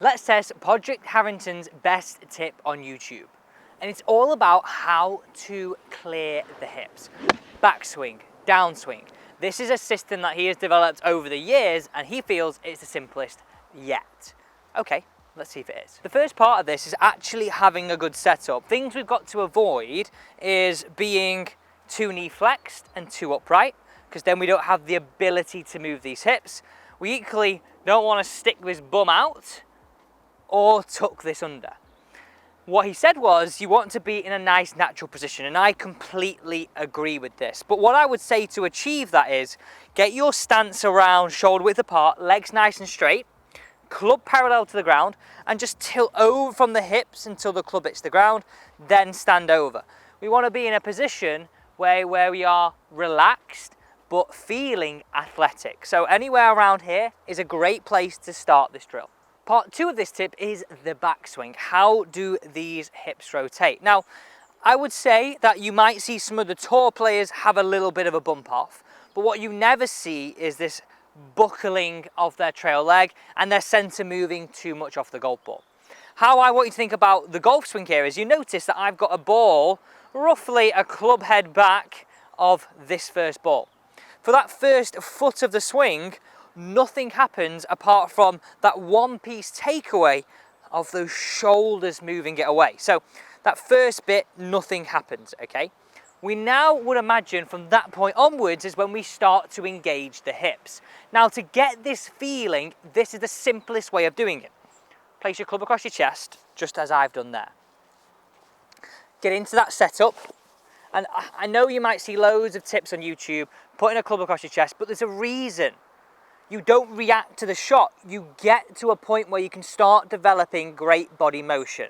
Let's test Padraig Harrington's best tip on YouTube. And it's all about how to clear the hips. Backswing, downswing. This is a system that he has developed over the years and he feels it's the simplest yet. Okay, let's see if it is. The first part of this is actually having a good setup. Things we've got to avoid is being too knee flexed and too upright, because then we don't have the ability to move these hips. We equally don't want to stick this bum out or tuck this under. What he said was you want to be in a nice natural position, and I completely agree with this. But what I would say to achieve that is get your stance around shoulder width apart, legs nice and straight, club parallel to the ground, and just tilt over from the hips until the club hits the ground, then stand over. We want to be in a position where we are relaxed but feeling athletic. So anywhere around here is a great place to start this drill. Part 2 of this tip is the backswing. How do these hips rotate? Now, I would say that you might see some of the tour players have a little bit of a bump off, but what you never see is this buckling of their trail leg and their center moving too much off the golf ball. How I want you to think about the golf swing here is you notice that I've got a ball roughly a club head back of this first ball. For that first foot of the swing, nothing happens apart from that one piece takeaway of those shoulders moving it away. So that first bit, nothing happens, okay? We now would imagine from that point onwards is when we start to engage the hips. Now to get this feeling, this is the simplest way of doing it. Place your club across your chest, just as I've done there. Get into that setup. And I know you might see loads of tips on YouTube, putting a club across your chest, but there's a reason. You don't react to the shot. You get to a point where you can start developing great body motion.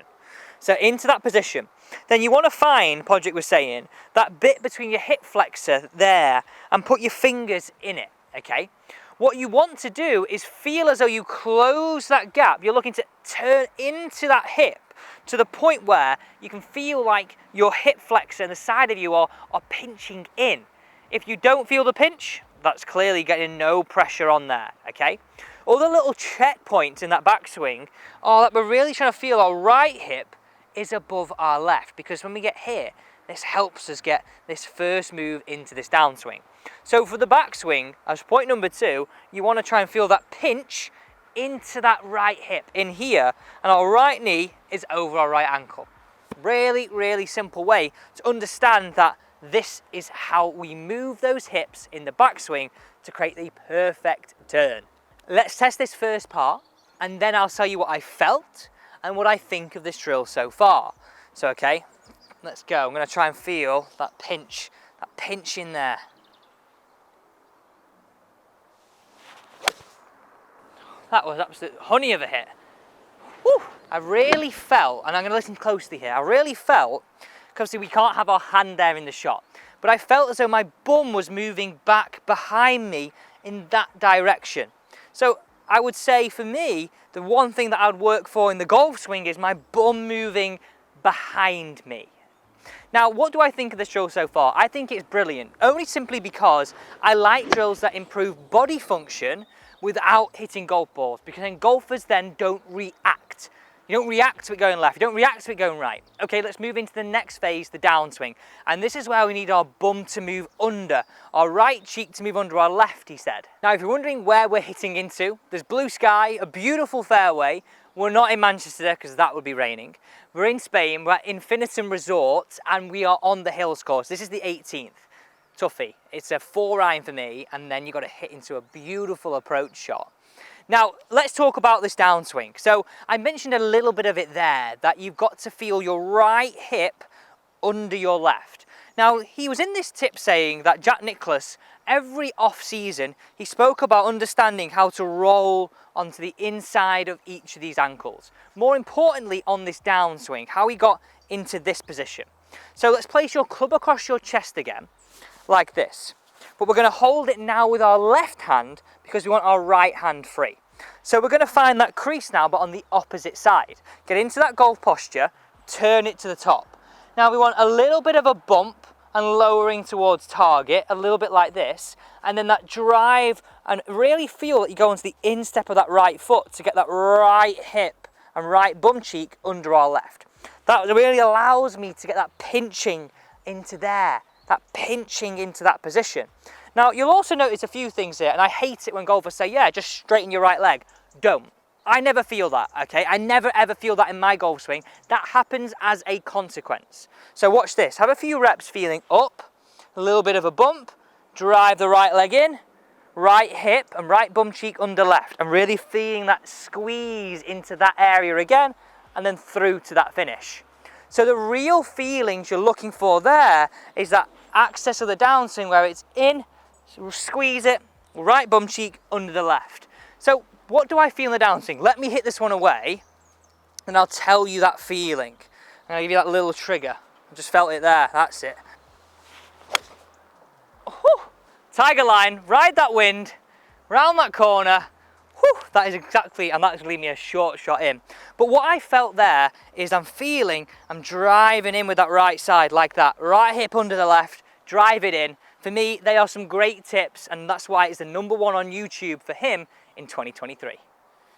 So into that position. Then you want to find, Padraig was saying, that bit between your hip flexor there and put your fingers in it, okay? What you want to do is feel as though you close that gap. You're looking to turn into that hip to the point where you can feel like your hip flexor and the side of you are pinching in. If you don't feel the pinch, that's clearly getting no pressure on there, okay? All the little checkpoints in that backswing are that we're really trying to feel our right hip is above our left, because when we get here, this helps us get this first move into this downswing. So for the backswing, as point number 2, you want to try and feel that pinch into that right hip in here, and our right knee is over our right ankle. Really, really simple way to understand that this is how we move those hips in the backswing to create the perfect turn. Let's test this first part, and then I'll tell you what I felt and what I think of this drill so far. So okay, let's go. I'm going to try and feel that pinch in there. That was absolute honey of a hit. Woo! I really felt, and I'm going to listen closely here, I really felt, because we can't have our hand there in the shot, but I felt as though my bum was moving back behind me in that direction. So I would say for me, the one thing that I'd work for in the golf swing is my bum moving behind me. Now, what do I think of this drill so far? I think it's brilliant, only simply because I like drills that improve body function without hitting golf balls, because then golfers then don't react. You don't react to it going left, you don't react to it going right. Okay, let's move into the next phase, the downswing. And this is where we need our bum to move under, our right cheek to move under our left, he said. Now, if you're wondering where we're hitting into, there's blue sky, a beautiful fairway. We're not in Manchester because that would be raining. We're in Spain, we're at Infinitum Resort, and we are on the Hills course. This is the 18th. Toughie. It's a 4-iron for me, and then you've got to hit into a beautiful approach shot. Now, let's talk about this downswing. So I mentioned a little bit of it there, that you've got to feel your right hip under your left. Now, he was in this tip saying that Jack Nicklaus, every off-season, he spoke about understanding how to roll onto the inside of each of these ankles. More importantly, on this downswing, how he got into this position. So let's place your club across your chest again, like this. But we're going to hold it now with our left hand because we want our right hand free. So we're going to find that crease now, but on the opposite side. Get into that golf posture, turn it to the top. Now we want a little bit of a bump and lowering towards target, a little bit like this, and then that drive, and really feel that you go onto the instep of that right foot to get that right hip and right bum cheek under our left. That really allows me to get that pinching into there, that pinching into that position. Now, you'll also notice a few things here, and I hate it when golfers say, yeah, just straighten your right leg. Don't. I never feel that, okay? I never ever feel that in my golf swing. That happens as a consequence. So watch this. Have a few reps feeling up, a little bit of a bump, drive the right leg in, right hip and right bum cheek under left. I'm really feeling that squeeze into that area again, and then through to that finish. So the real feelings you're looking for there is that access of the downswing where it's in, squeeze it, right bum cheek under the left. So what do I feel in the downswing? Let me hit this one away and I'll tell you that feeling. And I'll give you that little trigger. I just felt it there, that's it. Oh, tiger line, ride that wind, round that corner. Whew, that is exactly, and that's going to leave me a short shot in. But what I felt there is I'm driving in with that right side like that. Right hip under the left, drive it in. For me, they are some great tips, and that's why it's the #1 on YouTube for him in 2023.